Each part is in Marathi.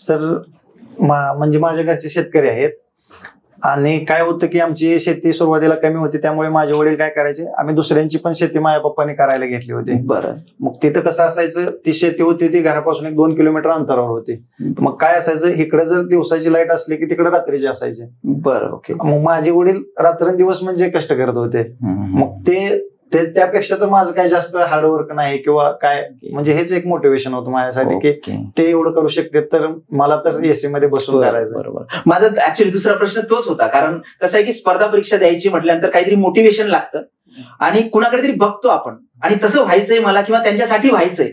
सर म्हणजे माझ्या घरचे शेतकरी आहेत आणि काय होतं की आमची शेती सुरुवातीला कमी होती, त्यामुळे माझे वडील काय करायचे, आम्ही दुसऱ्यांची पण शेती माझ्या पप्पाने करायला घेतली होती. बरं. मग तिथं कसं असायचं, ती शेती होती ती घरापासून 1-2 किलोमीटर अंतरावर होती. मग काय असायचं, इकडे जर दिवसाची लाईट असली की तिकडे रात्रीची असायची. बरं. ओके. मग माझे वडील रात्रंदिवस म्हणजे कष्ट करत होते. मग त्यापेक्षा तर माझं काही जास्त हार्डवर्क नाही किंवा काय, म्हणजे हेच एक मोटिवेशन होतं माझ्यासाठी की ते एवढं करू शकते तर मला तर एसी मध्ये बसून करायचं. बरोबर. माझा ऍक्च्युअली दुसरा प्रश्न तोच होता, कारण कसं आहे की स्पर्धा परीक्षा द्यायची म्हटल्यानंतर काहीतरी मोटिवेशन लागतं आणि कुणाकडे तरी बघतो आपण आणि तसं व्हायचंय मला किंवा त्यांच्यासाठी व्हायचंय.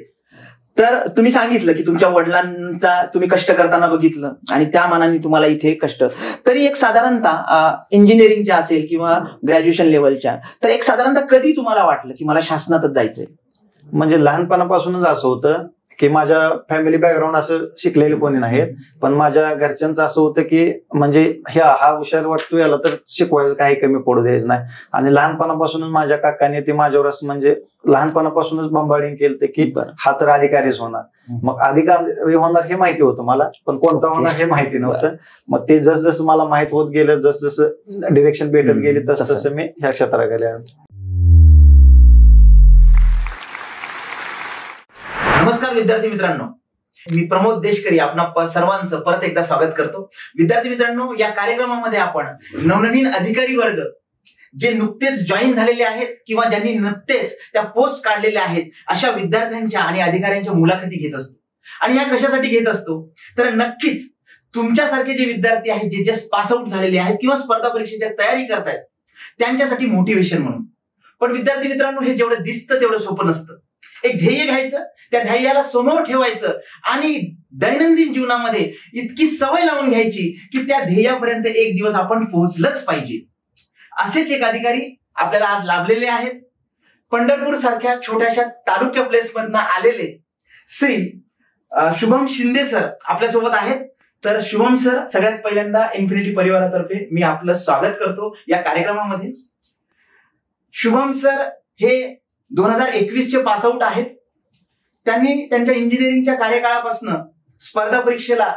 तर तुम्ही सांगितलं की तुमच्या वडिलांचा तुम्ही कष्ट करताना बघितलं आणि त्या मानाने तुम्हाला इथे कष्ट, तरी एक साधारणतः इंजिनिअरिंगच्या असेल किंवा ग्रॅज्युएशन लेवलच्या, तर एक साधारणतः कधी तुम्हाला वाटलं की मला शासनातच जायचंय? म्हणजे लहानपणापासूनच असं होतं की माझ्या फॅमिली बॅकग्राऊंड असं शिकलेले कोणी नाहीत, पण माझ्या घरच्यांचं असं होतं की म्हणजे हा हुशार वाटतो याला तर शिकवायचं, काही कमी पडू द्यायचं नाही. आणि लहानपणापासूनच माझ्या काकाने ते माझ्यावर असं म्हणजे लहानपणापासूनच बंबाडिंग केलं की हा तर अधिकारीच होणार. मग अधिकारी होणार हे माहिती होतं मला, पण कोणता होणार हे माहिती नव्हतं. मग ते जसं मला माहित होत गेलं, जसं डिरेक्शन भेटत गेली तसं मी ह्या क्षेत्राकडे आलो. नमस्कार विद्यार्थी मित्रांनो, मी प्रमोद देशकरी आपणा सर्वांचं परत एकदा स्वागत करतो. विद्यार्थी मित्रांनो, या कार्यक्रमामध्ये आपण नवनवीन अधिकारी वर्ग जे नुकतेच जॉईन झालेले आहेत किंवा ज्यांनी नुकतेच त्या पोस्ट काढलेल्या आहेत अशा विद्यार्थ्यांच्या आणि अधिकाऱ्यांच्या मुलाखती घेत असतो. आणि ह्या कशासाठी घेत असतो, तर नक्कीच तुमच्यासारखे जे विद्यार्थी आहेत जे जस्ट पासआउट झालेले आहेत किंवा स्पर्धा परीक्षेची तयारी करतायत त्यांच्यासाठी मोटिवेशन म्हणून. पण विद्यार्थी मित्रांनो, हे जेवढं दिसतं तेवढं सोपं नसतं. एक ध्येय घ्यायचं, त्या ध्येयाला समोर ठेवायचं आणि दैनंदिन जीवनामध्ये इतकी सवय लावून घ्यायची की त्या ध्येयापर्यंत एक दिवस आपण पोहोचलंच पाहिजे. असेच एक अधिकारी आपल्याला आज लाभलेले आहेत. पंढरपूर सारख्या छोट्याशा तालुक्या प्लेसमधनं आलेले श्री शुभम शिंदे सर आपल्यासोबत आहेत. तर शुभम सर, सगळ्यात पहिल्यांदा इन्फिनिटी परिवारातर्फे मी आपलं स्वागत करतो या कार्यक्रमामध्ये. शुभम सर हे 2021 चे पासआउट आहेत. त्यांनी त्यांच्या इंजिनिअरिंगच्या कार्यकाळापासून स्पर्धा परीक्षेला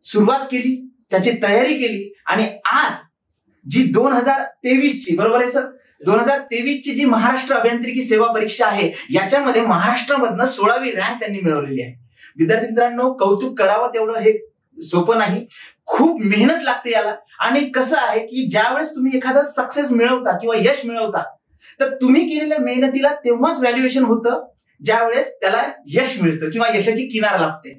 सुरुवात केली, त्याची तयारी केली आणि आज जी 2023 ची, बरोबर आहे सर, 2023 ची जी महाराष्ट्र अभियांत्रिकी सेवा परीक्षा आहे याच्यामध्ये महाराष्ट्रामधनं 16वी रँक त्यांनी मिळवलेली आहे. विद्यार्थी मित्रांनो, कौतुक करावं तेवढं हे सोपं नाही, खूप मेहनत लागते याला. आणि कसं आहे की ज्यावेळेस तुम्ही एखादा सक्सेस मिळवता किंवा यश मिळवता तर तुम्ही केलेल्या मेहनतीला तेव्हाच व्हॅल्युएशन होतं ज्यावेळेस त्याला यश मिळतं किंवा यशाची किनार लागते.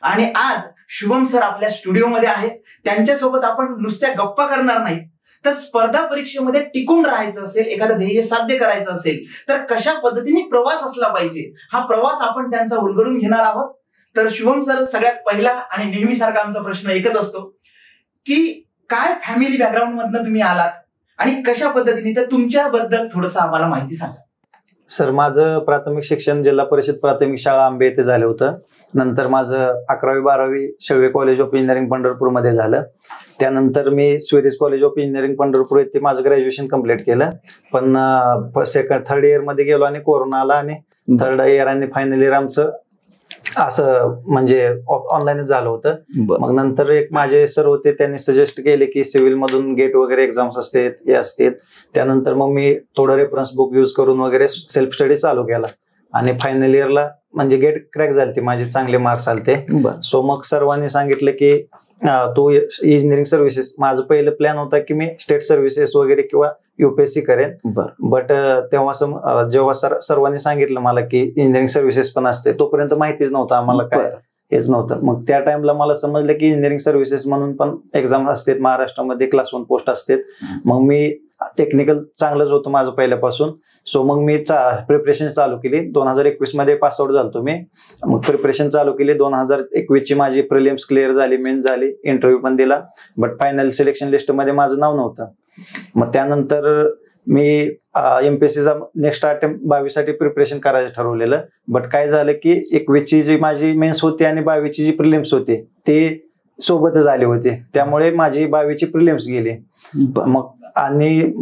आणि आज शुभम सर आपल्या स्टुडिओमध्ये आहेत. त्यांच्यासोबत आपण नुसत्या गप्पा करणार नाही, तर स्पर्धा परीक्षेमध्ये टिकून राहायचं असेल, एखादं ध्येय साध्य करायचं असेल तर कशा पद्धतीने प्रवास असला पाहिजे हा प्रवास आपण त्यांचा उलगडून घेणार आहोत. तर शुभम सर, सगळ्यात पहिला आणि नेहमीसारखा आमचा प्रश्न एकच असतो की काय फॅमिली बॅकग्राऊंड मधनं तुम्ही आलात आणि कशा पद्धतीने, तर तुमच्याबद्दल थोडंसं आम्हाला माहिती सांगा. सर, माझं प्राथमिक शिक्षण जिल्हा परिषद प्राथमिक शाळा आंबे येथे झालं होतं. नंतर माझं 11वी-12वी शळवे कॉलेज ऑफ इंजिनिअरिंग पंढरपूरमध्ये झालं. त्यानंतर मी स्वेरिस कॉलेज ऑफ इंजिनिअरिंग पंढरपूर येथे माझं ग्रॅज्युएशन कंप्लीट केलं. पण थर्ड इयर मध्ये गेलो आणि कोरोना आला आणि थर्ड इयर आणि फायनल इयर आमचं असं म्हणजे ऑनलाईनच झालं होतं. मग नंतर एक माझे सर होते, त्यांनी सजेस्ट केले की सिव्हिल मधून गेट वगैरे एक्झाम्स असते हे असते. त्यानंतर मग मी थोडं रेफरन्स बुक युज करून वगैरे सेल्फ स्टडी चालू केला आणि फायनल इयरला म्हणजे गेट क्रॅक झाले, माझे चांगले मार्क्स आलते. सो मग सर्वांनी सांगितलं की तू इंजिनिअरिंग सर्व्हिसेस, माझं पहिलं प्लॅन होता की मी स्टेट सर्व्हिसेस वगैरे किंवा UPSC करेन. बट तेव्हा जेव्हा सर्वांनी सांगितलं मला की इंजिनिअरिंग सर्व्हिसेस पण असते, तोपर्यंत माहितीच नव्हतं आम्हाला, काय हेच नव्हतं. मग त्या टाइमला मला समजलं की इंजिनिअरिंग सर्व्हिसेस म्हणून पण एक्झाम असतात महाराष्ट्रामध्ये, क्लास 1 पोस्ट असतात. मग मी टेक्निकल चांगलंच होतं माझं पहिल्यापासून. सो मग मी प्रिपरेशन चालू केली. 2021 मध्ये पासआउट झालो मी. मग प्रिपरेशन चालू केली. 2021 ची माझी प्रिलिम्स क्लिअर झाली, मेन झाली, इंटरव्ह्यू पण दिला. बट फायनल सिलेक्शन लिस्ट मध्ये माझं नाव नव्हतं. मग त्यानंतर मी MPSCचा नेक्स्ट अटेम्प्ट 22 साठी प्रिपरेशन करायचं ठरवलेलं. बट काय झालं की 21 ची जी माझी मेन्स होती आणि 22 ची जी प्रिलिम्स होती ते सोबतच आले होते, त्यामुळे माझी 22वी प्रिलिम्स गेली. मग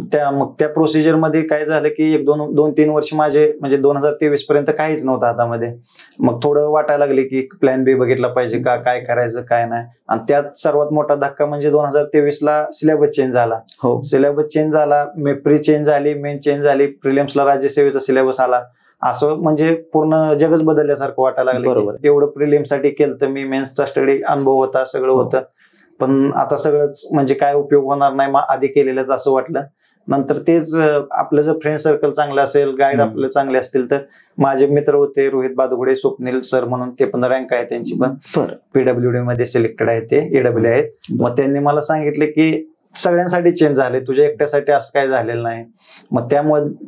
त्या प्रोसिजर मध्ये काय झालं की 2-3 वर्ष माझे म्हणजे 2023 पर्यंत काहीच नव्हतं हातामध्ये. मग थोडं वाटायला लागले की प्लॅन बी बघितला पाहिजे का, काय करायचं काय नाही. आणि त्यात सर्वात मोठा धक्का म्हणजे 2023ला सिलेबस चेंज झाला. सिलेबस चेंज झाला, मेप्री चेंज झाली, मेन चेंज झाली, प्रिलिम्सला राज्यसेवेचा सिलेबस आला. असं म्हणजे पूर्ण जगच बदलल्यासारखं वाटायला लागलं. एवढं प्रिलिम्ससाठी केलं तर मी मेन्सचा स्टडी अनुभव होता, सगळं होतं, पण आता सगळंच म्हणजे काय उपयोग होणार नाही आधी केलेलंच असं वाटलं. नंतर तेच आपलं जर फ्रेंड सर्कल चांगलं असेल, गाईड आपले चांगले असतील, तर माझे मित्र होते रोहित बादुगडे, स्वप्नील सर म्हणून, ते पण रँक आहे त्यांची पण, PWD मध्ये सिलेक्टेड आहे, ते AW आहेत. मग त्यांनी मला सांगितले की सगळ्यांसाठी चेंज झाले, तुझ्या एकट्यासाठी असं काय झालेलं नाही. मग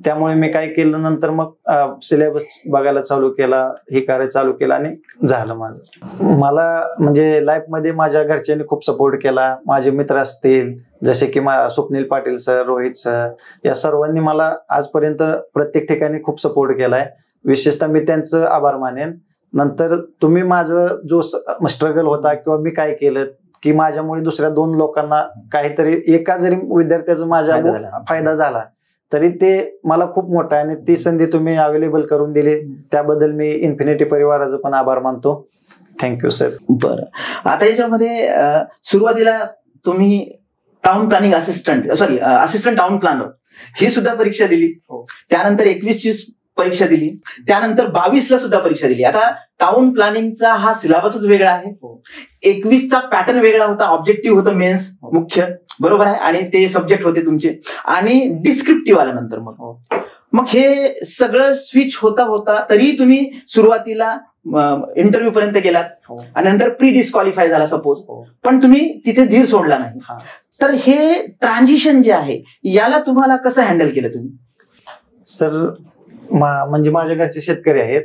त्यामुळे मी काय केलं, नंतर मग सिलेबस बघायला चालू केला, हे करायला चालू केलं आणि झालं माझं. मला म्हणजे लाईफमध्ये माझ्या घरच्यांनी खूप सपोर्ट केला. माझे मित्र असतील जसे की स्वप्नील पाटील सर, रोहित सर, या सर्वांनी मला आजपर्यंत प्रत्येक ठिकाणी खूप सपोर्ट केलाय. विशेषतः मी त्यांचं आभार मानेन. नंतर तुम्ही माझं जो स्ट्रगल होता किंवा मी काय केलं की माझ्यामुळे दुसऱ्या 2 लोकांना काहीतरी, एका जरी विद्यार्थ्याचा माझ्या फायदा झाला तरी ते मला खूप मोठा आहे. आणि ती संधी तुम्ही अवेलेबल करून दिली, त्याबद्दल मी इन्फिनिटी परिवाराचा पण आभार मानतो. Thank you sir. बरं, आता याच्यामध्ये सुरुवातीला तुम्ही town planning assistant town planner ही सुद्धा परीक्षा दिली. त्यानंतर 21 परीक्षा दिली, त्यानंतर 22ला सुद्धा परीक्षा दिली. आता टाउन प्लॅनिंगचा हा सिलेबसच वेगळा आहे, 21चा पॅटर्न वेगळा होता, ऑब्जेक्टिव्ह होतं मेन्स मुख्य, बरोबर आहे, आणि ते सब्जेक्ट होते तुमचे, आणि डिस्क्रिप्टिव्ह आल्यानंतर मग हे सगळं स्विच होता तरी तुम्ही सुरुवातीला इंटरव्ह्यू पर्यंत गेलात आणि नंतर प्री डिस्क्वालिफाय झाला सपोज, पण तुम्ही तिथे धीर सोडला नाही. तर हे ट्रान्झिशन जे आहे याला तुम्हाला कसं हँडल केलं तुम्ही? सर म्हणजे माझ्या घरचे शेतकरी आहेत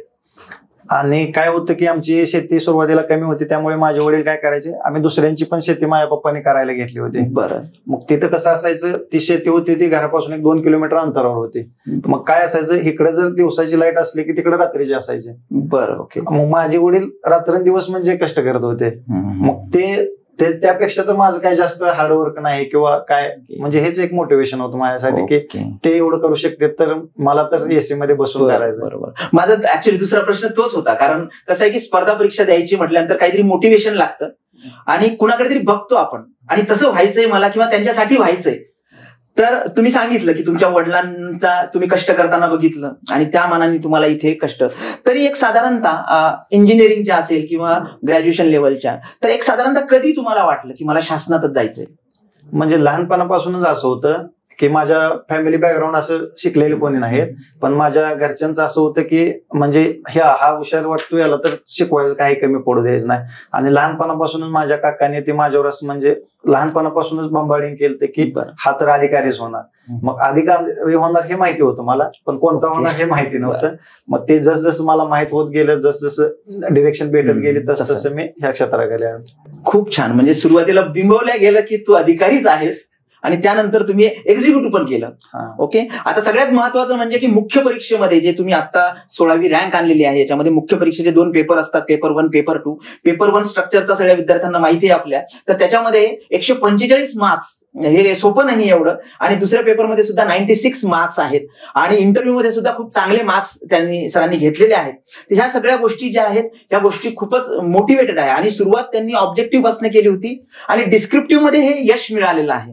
आणि काय होतं की आमची शेती सुरुवातीला कमी होती, त्यामुळे माझे वडील काय करायचे, आम्ही दुसऱ्यांची पण शेती माझ्या पप्पाने करायला घेतली होती. बरं. मग तिथं कसं असायचं, ती शेती होती ती घरापासून 1-2 किलोमीटर अंतरावर होती. मग काय असायचं, इकडे जर दिवसाची लाईट असली की तिकडे रात्रीची असायची. बरं, ओके. मग माझे वडील रात्रंदिवस म्हणजे कष्ट करत होते. मग त्यापेक्षा तर माझं काही जास्त हार्डवर्क नाही किंवा काय, म्हणजे हेच एक मोटिवेशन होतं माझ्यासाठी की ते एवढं करू शकते तर मला तर एसी मध्ये बसून करायचं. बरोबर. माझा ऍक्च्युअली दुसरा प्रश्न तोच होता, कारण कसं आहे की स्पर्धा परीक्षा द्यायची म्हटल्यानंतर काहीतरी मोटिवेशन लागतं आणि कुणाकडे तरी बघतो आपण आणि तसं व्हायचंय मला किंवा त्यांच्यासाठी व्हायचंय. तर तुम्ही सांगितलं की तुमच्या वडिलांचा तुम्ही कष्ट करताना बघितलं आणि त्या मानाने तुम्हाला इथे कष्ट, तरी एक साधारणतः इंजिनिअरिंगच्या असेल किंवा ग्रॅज्युएशन लेवलच्या, तर एक साधारणतः कधी तुम्हाला वाटलं की मला शासनातच जायचंय? म्हणजे लहानपणापासूनच असं होतं की माझ्या फॅमिली बॅकग्राऊंड असं शिकलेले कोणी नाहीत, पण माझ्या घरच्यांचं असं होतं की म्हणजे हा हुशार वाटतो याला तर शिकवायचं, काही कमी पडू द्यायचं नाही. आणि लहानपणापासूनच माझ्या काकाने ते माझ्यावर असं म्हणजे लहानपणापासूनच बंबार्डिंग केलं की हा तर अधिकारीच होणार. मग अधिकारी होणार हे माहिती होतं मला, पण कोणता होणार हे माहिती नव्हतं. मग ते जसं मला माहित होत गेलं, जसं डिरेक्शन भेटत गेली तसं मी ह्या क्षेत्राकडे आलो. खूप छान. म्हणजे सुरुवातीला बिंबवल्या गेलं की तू अधिकारीच आहेस आणि त्यानंतर तुम्ही एक्झिक्युटिव्ह पण केलं. ओके. आता सगळ्यात महत्वाचं म्हणजे की मुख्य परीक्षेमध्ये जे तुम्ही आता 16वी रँक आणलेली आहे, याच्यामध्ये मुख्य परीक्षेचे 2 पेपर असतात, पेपर 1, पेपर 2. पेपर 1 स्ट्रक्चरचा सगळ्या विद्यार्थ्यांना माहिती आहे आपल्या, तर त्याच्यामध्ये 145 मार्क्स, हे सोपं नाही एवढं, आणि दुसऱ्या पेपरमध्ये सुद्धा 96 मार्क्स आहेत आणि इंटरव्ह्यू मध्ये सुद्धा खूप चांगले मार्क्स सरांनी घेतलेले आहेत. तर ह्या सगळ्या गोष्टी ज्या आहेत ह्या गोष्टी खूपच मोटिवेटेड आहे आणि सुरुवात त्यांनी ऑब्जेक्टिव्ह पासून केली होती आणि डिस्क्रिप्टिव्ह मध्ये हे यश मिळालेलं आहे.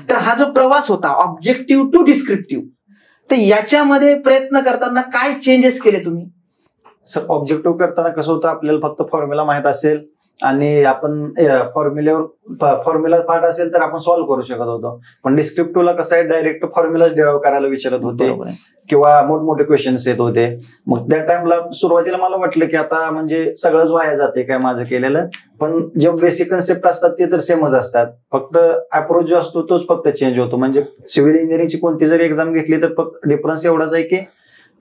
तर हा जो प्रवास होता ऑब्जेक्टिव्ह टू डिस्क्रिप्टिव्ह, तर याच्यामध्ये प्रयत्न करताना काय चेंजेस केले तुम्ही? सर, ऑब्जेक्टिव्ह करताना कसं होतं, आपल्याला फक्त फॉर्म्युला माहित असेल आणि आपण फॉर्म्युला पाठ असेल तर आपण सॉल्व्ह करू शकत होतो. पण डिस्क्रिप्टिव्हला कसं आहे, डायरेक्ट फॉर्म्युला डिराईव्ह करायला विचारत होते किंवा मोठमोठे क्वेश्चन्स येत होते. मग त्या टाइमला सुरुवातीला मला वाटलं की आता म्हणजे सगळंच वाया जाते काय माझं केलेलं, पण जे बेसिक कन्सेप्ट असतात ते तर सेमच असतात, फक्त अप्रोच जो असतो तोच फक्त चेंज होतो. म्हणजे सिव्हिल इंजिनिअरिंगची कोणती जरी एक्झाम घेतली तर फक्त डिफरन्स एवढाच आहे की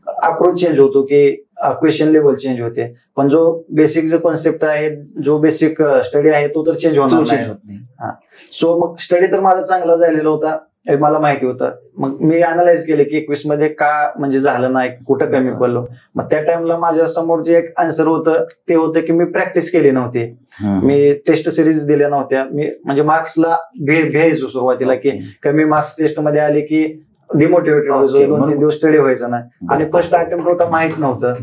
अप्रोच चेंज होतो की क्वेश्चन लेवल चेंज होते, पण जो बेसिक जो कॉन्सेप्ट आहे, जो बेसिक स्टडी आहे तो तर चेंज होणार नाही. सो मग स्टडी तर माझा चांगला झालेला होता हे मला माहिती होतं. मग मी अनालाइज केले की 21 मध्ये का म्हणजे झालं नाही, कुठं कमी पडलो. मग त्या टाइमला माझ्या समोर जे एक आन्सर होतं ते होतं की मी प्रॅक्टिस केली नव्हती, मी टेस्ट सिरीज दिल्या नव्हत्या. मी म्हणजे मार्क्सला भ्यायचो सुरुवातीला की कमी मार्क्स टेस्ट मध्ये आले की डिमोटिवेटेड व्हायचो, 2-3 दिवस स्टडी व्हायचं नाही. आणि फर्स्ट अटेम्प्ट होता, माहित नव्हतं.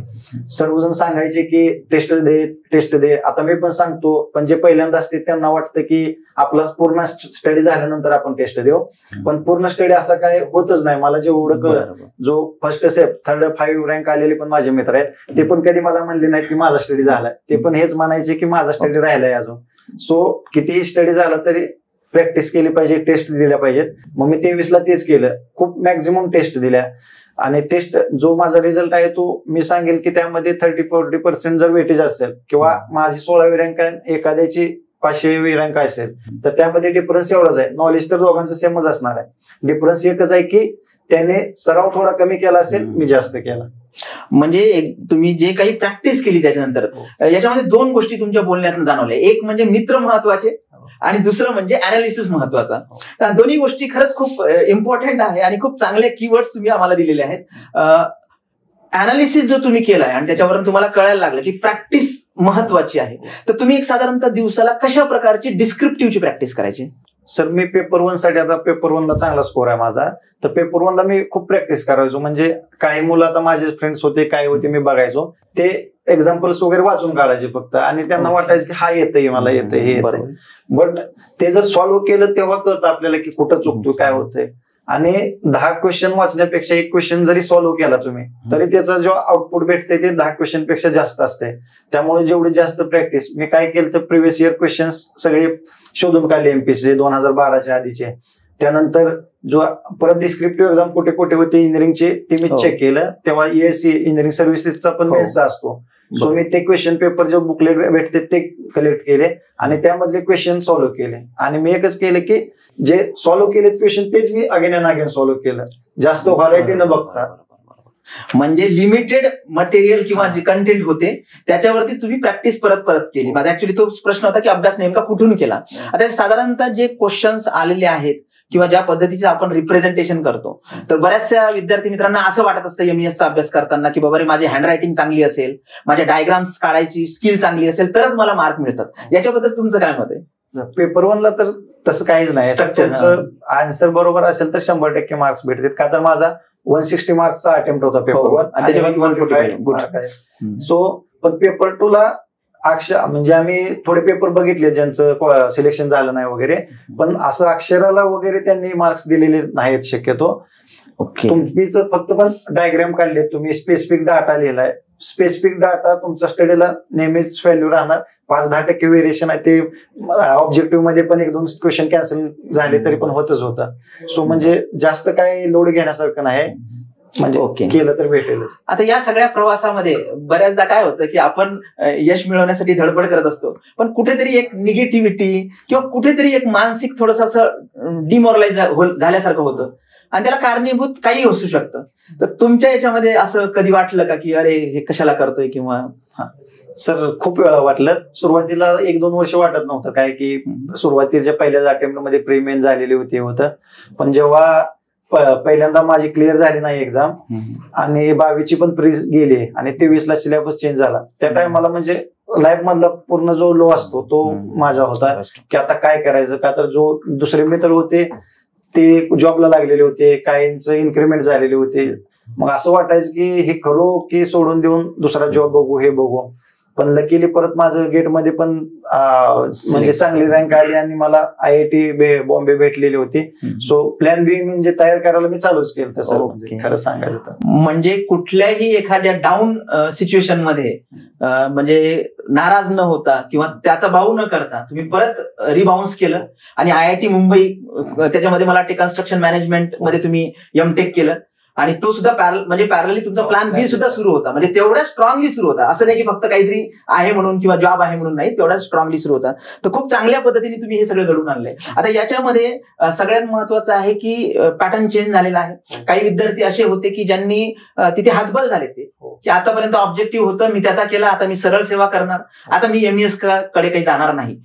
सर्वजण सांगायचे की टेस्ट दे. आता मी पण सांगतो, पण जे पहिल्यांदा असते त्यांना वाटतं की आपला पूर्ण स्टडी झाल्यानंतर आपण टेस्ट देऊ, पण पूर्ण स्टडी असं काय होतच नाही. मला जेवढं कळलं, जो फर्स्ट स्टेप 3rd 5 रँक आलेले पण माझे मित्र आहेत, ते पण कधी मला म्हणले नाही की माझा स्टडी झालाय. ते पण हेच म्हणायचे की माझा स्टडी राहिलाय अजून. सो कितीही स्टडी झाला तरी प्रॅक्टिस केली पाहिजे, टेस्ट दिल्या पाहिजेत. मग मी 23ला तेच केलं, खूप मॅक्झिमम टेस्ट दिल्या. आणि टेस्ट जो माझा रिझल्ट आहे तो मी सांगेल की त्यामध्ये 30-40% जर वेटेज असेल किंवा माझी 16वी रँक आहे, एखाद्याची 500वी रँक असेल, तर त्यामध्ये डिफरन्स एवढाच आहे. नॉलेज तर दोघांचं सेमच असणार आहे. डिफरन्स एकच आहे की त्याने सराव थोडा कमी केला असेल, मी जास्त केला. म्हणजे तुम्ही जे काही प्रॅक्टिस केली त्याच्यानंतर याच्यामध्ये 2 गोष्टी तुमच्या बोलण्यातून जाणवल्या. एक म्हणजे मित्र महत्वाचे आणि दुसरं म्हणजे अनालिसिस महत्वाचा. तर दोन्ही गोष्टी खरंच खूप इम्पॉर्टंट आहे आणि खूप चांगले कीवर्ड्स तुम्ही आम्हाला दिलेले आहेत. अनालिसिस जो तुम्ही केलाय आणि त्याच्यावरून तुम्हाला कळायला लागलं की प्रॅक्टिस महत्वाची आहे, तर तुम्ही एक साधारणतः दिवसाला कशा प्रकारची डिस्क्रिप्टिव्हची प्रॅक्टिस करायची? सर मी पेपर 1 साठी, आता पेपर 1ला चांगला स्कोर आहे माझा, तर पेपर 1ला मी खूप प्रॅक्टिस करायचो. म्हणजे काही मुलं, आता माझे फ्रेंड्स होते, काय होते, मी बघायचो, ते एक्झाम्पल्स वगैरे वाचून काढायचे फक्त, आणि त्यांना वाटायचं की हा येतंय, मला येतंय, हे येतंय. बट ते जर सॉल्व्ह केलं तेव्हा कळतं आपल्याला की कुठं चुकतोय, काय होतंय. आणि 10 क्वेश्चन वाचण्यापेक्षा 1 क्वेश्चन जरी सॉल्व्ह केला तुम्ही, तरी त्याचा जो आउटपुट भेटते ते 10 क्वेश्चन पेक्षा जास्त असते. त्यामुळे जेवढी जास्त प्रॅक्टिस, मी काय केलं तर प्रिव्हियस इयर क्वेश्चन्स सगळे शोधून काढले, एमपीसीचे 2012च्या आधीचे. त्यानंतर जो परत डिस्क्रिप्टिव्ह एक्झाम कुठे कुठे होते इंजिनिअरिंगचे ते मी चेक केलं. तेव्हा ESC इंजिनिअरिंग सर्व्हिसेसचा पण मेन्सचा असतो. सो मी ते क्वेश्चन पेपर जे बुकलेट भेटते ते कलेक्ट केले आणि त्यामधले क्वेश्चन सॉल्व्ह केले. आणि मी एकच केलं की जे सॉल्व्ह केले क्वेश्चन तेच me again and again solve केलं, जास्त व्हरायटी न बघता. म्हणजे लिमिटेड मटेरियल किंवा जे कंटेंट होते त्याच्यावरती तुम्ही प्रॅक्टिस परत केली. माझा ऍक्च्युअली तो प्रश्न होता की अभ्यास नेमका कुठून केला. आता साधारणतः जे क्वेश्चन्स आलेले आहेत किंवा ज्या पद्धतीचे आपण रिप्रेझेंटेशन करतो, तर बऱ्याचशा विद्यार्थी मित्रांना असं वाटत असतं MESचा अभ्यास करताना की बाबा रे माझी हँडरायटिंग चांगली असेल, माझ्या डायग्राम्स काढायची स्किल चांगली असेल तरच मला मार्क मिळतात. याच्याबद्दल तुमचं काय मत आहे? पेपर 1ला तर तसं काहीच नाही. तुमचं आन्सर बरोबर असेल तर 100% मार्क्स भेटतात. का तर माझा 160 मार्क्सचा अटेम्प्ट होता पेपर 1 आणि त्याच्यामध्ये 145. सो पण पेपर 2ला म्हणजे आम्ही थोडे पेपर बघितले ज्यांचं सिलेक्शन झालं नाही वगैरे, पण असं अक्षराला वगैरे त्यांनी मार्क्स दिलेले नाहीत शक्यतो. तुम्हीच फक्त पण डायग्राम काढले, तुम्ही स्पेसिफिक डाटा लिहिलाय. स्पेसिफिक डाटा तुमच्या स्टडीला नेहमीच व्हॅल्यू राहणार. 5-10% व्हेरिएशन आहे ते ऑब्जेक्टिव्ह मध्ये पण 1-2 क्वेश्चन कॅन्सल झाले तरी पण होतच होतं. सो म्हणजे जास्त काय लोड घेण्यासारखं नाही, म्हणजे केलं तर भेटेलच. आता या सगळ्या प्रवासामध्ये बऱ्याचदा काय होतं की आपण यश मिळवण्यासाठी धडपड करत असतो, पण कुठेतरी एक निगेटिव्हिटी किंवा कुठेतरी एक मानसिक थोडस असं डिमोरलाइज झाल्यासारखं होतं आणि त्याला कारणीभूत काही असू शकतं. तर तुमच्या याच्यामध्ये असं कधी वाटलं का की अरे हे कशाला करतोय किंवा? सर खूप वेळा वाटलं. सुरुवातीला 1-2 वर्ष वाटत नव्हतं काय, की सुरुवातीच्या पहिल्याच अटेम्प्ट मध्ये प्रीमेन झालेली होतं. पण जेव्हा पहिल्यांदा माझी क्लिअर झाली नाही एक्झाम आणि 22ची पण प्री गेली आणि 23ला सिलेबस चेंज झाला, त्या टाइमला म्हणजे लाईफ मधला पूर्ण जो लो असतो तो माझा होता की आता काय करायचं. का तर जो दुसरे मित्र होते ते जॉबला लागलेले होते, काहींचं इन्क्रीमेंट झालेले होते. मग असं वाटायचं की हे करू की सोडून देऊन दुसरा जॉब बघू, हे बघू. पण लकीली परत माझं गेटमध्ये पण म्हणजे चांगली रँक आली आणि मला IIT बॉम्बे भेटलेली होती. सो प्लॅन बी म्हणजे तयार करायला मी चालूच केलं तसं, खरं सांगायचं तर. म्हणजे कुठल्याही एखाद्या डाऊन सिच्युएशन मध्ये म्हणजे नाराज न होता किंवा त्याचा भाऊ न करता तुम्ही परत रिबाउन्स केलं आणि IIT मुंबई त्याच्यामध्ये मला वाटते कन्स्ट्रक्शन मॅनेजमेंट मध्ये तुम्ही MTech केलं आणि तो सुद्धा म्हणजे पॅरलली तुमचा प्लॅन बी सुद्धा सुरू होता. म्हणजे तेवढ्या स्ट्रॉंगली सुरू होता, असं नाही की फक्त काहीतरी आहे म्हणून किंवा जॉब आहे म्हणून नाही, तेवढ्या स्ट्रॉंगली सुरू होता. तर खूप चांगल्या पद्धतीने तुम्ही हे सगळं घडून आणलंय. आता याच्यामध्ये सगळ्यात महत्वाचं आहे की पॅटर्न चेंज झालेला आहे. काही विद्यार्थी असे होते की ज्यांनी तिथे हातबल झाले ते की आतापर्यंत ऑब्जेक्टिव्ह होतं, मी त्याचा केला, आता मी सरळ सेवा करणार, आता मी MES कडे काही जाणार नाही.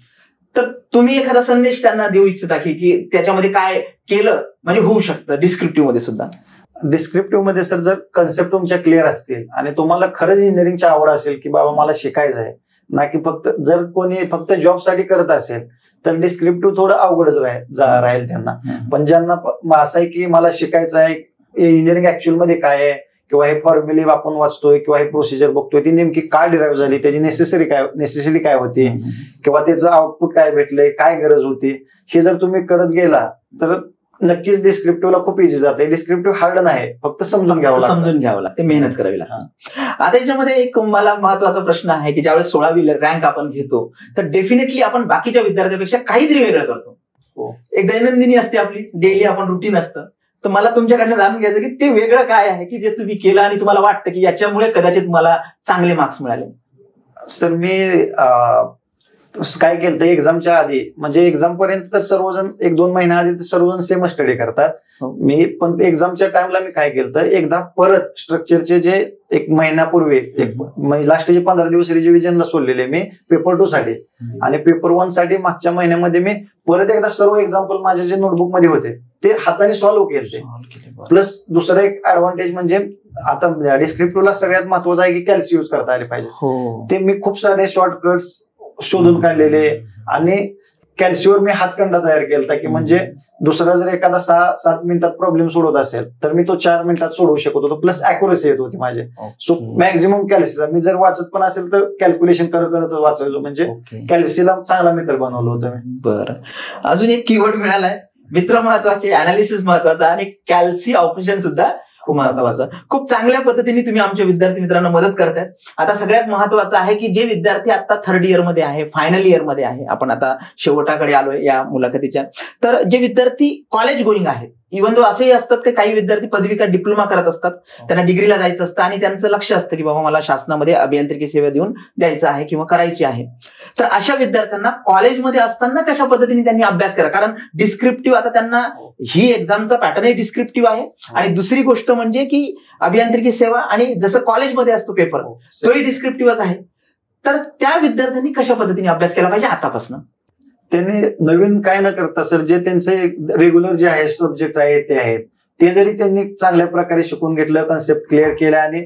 तर तुम्ही एखादा संदेश त्यांना देऊ इच्छिता की त्याच्यामध्ये काय केलं म्हणजे होऊ शकतं डिस्क्रिप्टिव्ह मध्ये सुद्धा? डिस्क्रिप्टिव्ह मध्ये सर जर कन्सेप्ट तुमच्या क्लिअर असतील आणि तुम्हाला खरंच इंजिनिअरिंगची आवड असेल की बाबा मला शिकायचं आहे, ना की फक्त जर कोणी फक्त जॉबसाठी करत असेल तर डिस्क्रिप्टिव्ह थोडं अवघडच राहील त्यांना. पण ज्यांना असं आहे की मला शिकायचं आहे, इंजिनिअरिंग ऍक्च्युअल मध्ये काय आहे किंवा हे फॉर्म्युले आपण वाचतोय किंवा हे प्रोसिजर बघतोय ती नेमकी काय डिराईव्ह झाली, त्याची नेसेसिटी काय होती किंवा त्याचं आउटपुट काय भेटलंय, काय गरज होती, हे जर तुम्ही करत गेला तर नक्कीच डिस्क्रिप्टिव्हला खूप इझी जाते. डिस्क्रिप्टिव्ह हार्ड नाही, फक्त समजून घ्यावं लागते, मेहनत करावी लागते. आता याच्यामध्ये एक मला महत्वाचा प्रश्न आहे की ज्यावेळेस 16वी रँक आपण घेतो तर डेफिनेटली आपण बाकीच्या विद्यार्थ्यांपेक्षा काहीतरी वेगळं करतो. एक दैनंदिनी असते आपली, डेली आपण रुटीन असतं. तर मला तुमच्याकडनं जाणून घ्यायचं की ते वेगळं काय आहे की जे तुम्ही केलं आणि तुम्हाला वाटतं की याच्यामुळे कदाचित मला चांगले मार्क्स मिळाले? सर मी काय केलं तर एक्झामच्या आधी म्हणजे एक्झाम पर्यंत तर सर्वजण 1-2 महिन्या आधी तर सर्वजण सेम स्टडी करतात. मी पण एक्झामच्या टाइमला मी काय केलं तर एकदा परत स्ट्रक्चरचे जे 1 महिन्यापूर्वी लास्टचे 15 दिवस रिव्हिजनला सोडलेले मी पेपर 2 साठी आणि पेपर 1 साठी मागच्या महिन्यामध्ये मी परत एकदा सर्व एक्झाम्पल माझे जे नोटबुक मध्ये होते ते हाताने सॉल्व्ह केले. प्लस दुसरं एक ऍडव्हान्टेज म्हणजे आता डिस्क्रिप्टिव्हला सगळ्यात महत्वाचं आहे की कॅल्सी यूज करता आले पाहिजे. ते मी खूप सारे शॉर्टकट्स शोधून काढलेले आणि कॅल्सीवर मी हातखंडा तयार केला की म्हणजे दुसरा जर एखादा 6-7 मिनिटात प्रॉब्लेम सोडवत असेल तर मी तो 4 मिनिटात सोडवू शकत होतो. प्लस अॅक्युरेसी येत होती माझे. सो मॅक्झिमम कॅल्सीचा मी जर वाचत पण असेल तर कॅल्क्युलेशन करत वाचायचो, म्हणजे कॅल्सीला चांगला मित्र बनवलं होतं मी. बरं, अजून एक कीवर्ड मिळालाय, मित्र महत्वाचे, अनालिसिस महत्वाचा आणि कॅल्सी ऑपरेशन सुद्धा खूप महत्वाचं. खूप चांगल्या पद्धतीने तुम्ही आमच्या विद्यार्थी मित्रांना मदत करतायत. आता सगळ्यात महत्वाचं आहे की जे विद्यार्थी आता 3rd इयर मध्ये आहे, फायनल इयर मध्ये आहे, आपण आता शेवटाकडे आलोय या मुलाखतीच्या, तर जे विद्यार्थी कॉलेज गोईंग आहेत, इव्हन दो असेही असतात की काही विद्यार्थी पदवी का डिप्लोमा करत असतात, त्यांना डिग्रीला जायचं असतं आणि त्यांचं लक्ष असतं की बाबा मला शासनामध्ये अभियांत्रिकी सेवा देऊन द्यायचं आहे किंवा करायची आहे. तर अशा विद्यार्थ्यांना कॉलेजमध्ये असताना कशा पद्धतीने त्यांनी अभ्यास करा, कारण डिस्क्रिप्टिव्ह आता त्यांना ही एक्झामचा पॅटर्नही डिस्क्रिप्टिव्ह आहे आणि दुसरी गोष्ट म्हणजे की अभियांत्रिकी सेवा आणि जसं कॉलेजमध्ये असतो पेपर तोही डिस्क्रिप्टिव्हच आहे. तर त्या विद्यार्थ्यांनी कशा पद्धतीने अभ्यास केला पाहिजे आतापासून? त्यांनी नवीन काय न करता सर जे त्यांचे रेग्युलर जे आहे सब्जेक्ट आहेत ते आहेत ते जरी त्यांनी चांगल्या प्रकारे शिकून घेतलं, कन्सेप्ट क्लिअर केला आणि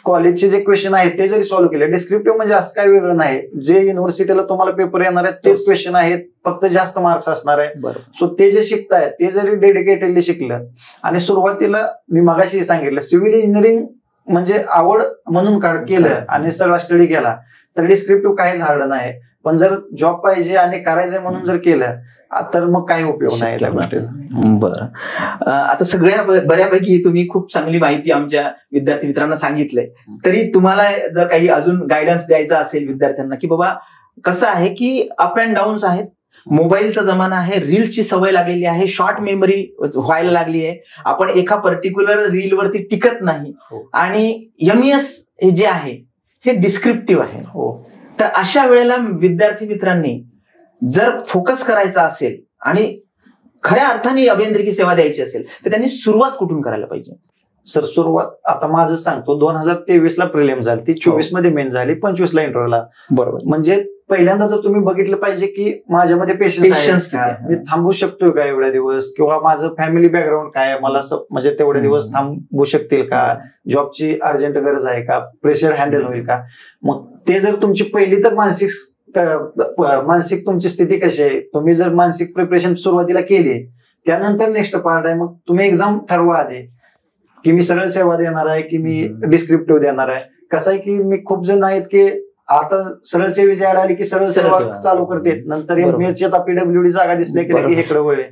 कॉलेजचे जे क्वेश्चन आहेत ते जरी सॉल्व्ह केले. डिस्क्रिप्टिव्ह म्हणजे असं काय वेगळं नाही, जे युनिव्हर्सिटीला तुम्हाला पेपर येणार आहेत तेच क्वेश्चन आहेत, फक्त जास्त मार्क्स असणार आहे. सो ते जे शिकतायत ते जरी डेडिकेटेडली शिकलं आणि सुरुवातीला मी मगाशी सांगितलं सिव्हिल इंजिनिअरिंग म्हणजे आवड म्हणून केलं आणि सगळा स्टडी केला तर डिस्क्रिप्टिव्ह काहीच हार्ड नाही. पण जर जॉब पाहिजे आणि करायचंय म्हणून जर केलं तर मग काही उपयोग नाही त्या गोष्टीचा. बरं, आता सगळ्या बऱ्यापैकी तुम्ही खूप चांगली माहिती आमच्या विद्यार्थी मित्रांना सांगितलंय, तरी तुम्हाला जर काही अजून गायडन्स द्यायचा असेल विद्यार्थ्यांना की बाबा कसं आहे की अप अँड डाऊन्स आहेत, मोबाईलचा जमाना आहे, रीलची सवय लागलेली आहे, शॉर्ट मेमरी व्हायला लागली आहे, आपण एका पर्टिक्युलर रीलवरती टिकत नाही आणि MES हे जे आहे हे डिस्क्रिप्टिव्ह आहे. तर अशा वेळेला विद्यार्थी मित्रांनी जर फोकस करायचा असेल आणि खऱ्या अर्थाने अभियांत्रिकी सेवा द्यायची असेल तर त्यांनी सुरुवात कुठून करायला पाहिजे? सर सुरुवात आता माझं सांगतो 2023 ला प्रिलिम झाली, ती 24 मध्ये मेन झाली, 25 ला इंटरव्ह्यूला. बरोबर, म्हणजे पहिल्यांदा तर तुम्ही बघितलं पाहिजे की माझ्यामध्ये पेशन्स आहे, मी थांबू शकतोय का एवढ्या दिवस, किंवा माझं फॅमिली बॅकग्राऊंड काय आहे, मला म्हणजे तेवढे दिवस थांबू शकतील का, जॉबची अर्जंट गरज आहे का, प्रेशर हँडल होईल का. मग ते जर तुमची पहिली तर मानसिक तुमची स्थिती कशी आहे, तुम्ही जर मानसिक प्रिपरेशन सुरुवातीला केली त्यानंतर नेक्स्ट पार्ट आहे मग तुम्ही एक्झाम ठरवा आधी की मी सरळ सेवा देणार आहे की मी डिस्क्रिप्टिव्ह देणार आहे. कसं आहे की मी खूप जण आहेत की आता सरळ सेवेची ऍड आली की सरळ सेवा चालू करते, नंतर MH आता PWD जागा दिसले की इकडे वळे,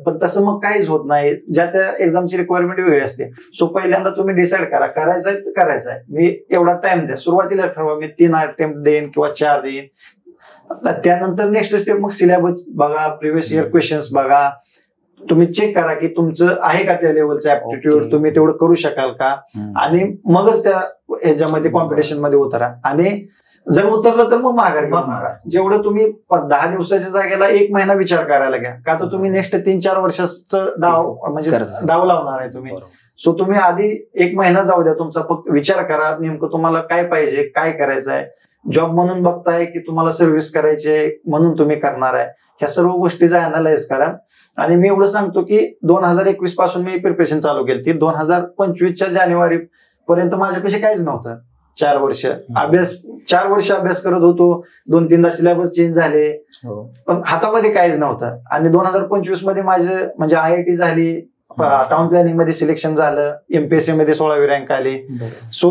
पण तसं मग काहीच होत नाही, ज्या त्या एक्झामची रिक्वायरमेंट वेगळी असते. सो पहिल्यांदा तुम्ही डिसाईड करा करायचंय तर करायचंय, मी एवढा टाइम द्या, सुरुवातीला ठरवा मी 3 अटेम्प्ट देईन किंवा 4 देईन. त्यानंतर नेक्स्ट स्टेप मग सिलेबस बघा, प्रिव्हियस इयर क्वेश्चन्स बघा, तुम्ही चेक करा की तुमचं आहे का त्या लेवलचं ऍप्टिट्यूड, तुम्ही तेवढं करू शकाल का, आणि मगच त्या ह्याच्यामध्ये कॉम्पिटिशन मध्ये उतरा. आणि जर उतरलं तर मग माघारी मागा. जेवढं तुम्ही 10 दिवसाच्या जागेला 1 महिना विचार करायला घ्या, का तर तुम्ही नेक्स्ट 3-4 वर्षाचं डाव लावणार आहे तुम्ही. सो तुम्ही आधी 1 महिना जाऊ द्या तुमचा, फक्त विचार करा नेमकं तुम्हाला काय पाहिजे, काय करायचं आहे. जॉब म्हणून बघताय की तुम्हाला सर्व्हिस करायची म्हणून तुम्ही करणार आहे, ह्या सर्व गोष्टीचा अनालाइज करा. आणि मी एवढं सांगतो की 2021 पासून मी प्रिपरेशन चालू केली ती 2025च्या जानेवारी पर्यंत माझ्यापेक्षा काहीच नव्हतं. 4 वर्ष अभ्यास करत होतो, 2-3दा सिलेबस चेंज झाले, पण हातामध्ये काहीच नव्हतं. आणि 2025 मध्ये माझं म्हणजे IIT झाली, टाउन प्लॅनिंग मध्ये सिलेक्शन झालं, MPSC मध्ये 16वी रँक आली. सो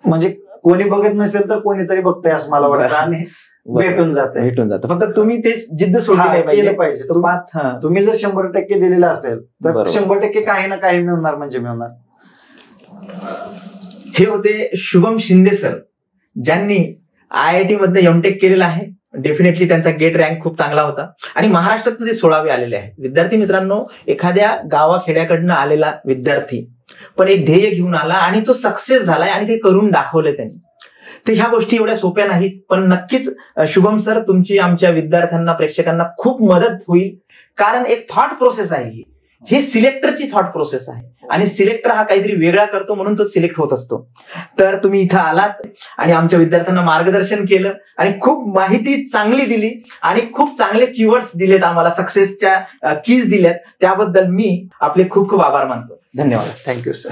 म्हणजे कोणी बघत नसेल तर कोणीतरी बघतंय असं मला वाटतं आणि भेटून जातं. फक्त तुम्ही ते जिद्द सोडली केलं पाहिजे. तुम्ही जर 100% दिलेलं असेल तर 100% काही ना काही मिळणार म्हणजे मिळणार. हे होते शुभम शिंदे सर, ज्यांनी IIT मध्ये MTech केलेलं आहे. डेफिनेटली त्यांचा गेट रँक खूप चांगला होता आणि महाराष्ट्रात ते 16वे आलेले आहेत. विद्यार्थी मित्रांनो, एखाद्या गावाखेड्याकडनं आलेला विद्यार्थी पण एक ध्येय घेऊन आला आणि तो सक्सेस झालाय आणि ते करून दाखवले त्यांनी. तर ह्या गोष्टी एवढ्या सोप्या नाहीत, पण नक्कीच शुभम सर तुमची आमच्या विद्यार्थ्यांना, प्रेक्षकांना खूप मदत होईल. कारण एक थॉट प्रोसेस आहे ही सिलेक्टरची थॉट प्रोसेस आहे आणि सिलेक्टर हा काहीतरी वेगळा करतो म्हणून तो सिलेक्ट होत असतो. तर तुम्ही इथं आलात आणि आमच्या विद्यार्थ्यांना मार्गदर्शन केलं आणि खूप माहिती चांगली दिली आणि खूप चांगले कीवर्ड्स दिलेत आम्हाला, सक्सेसच्या कीज दिल्यात, त्याबद्दल मी आपले खूप खूप आभार मानतो. धन्यवाद. Thank you sir.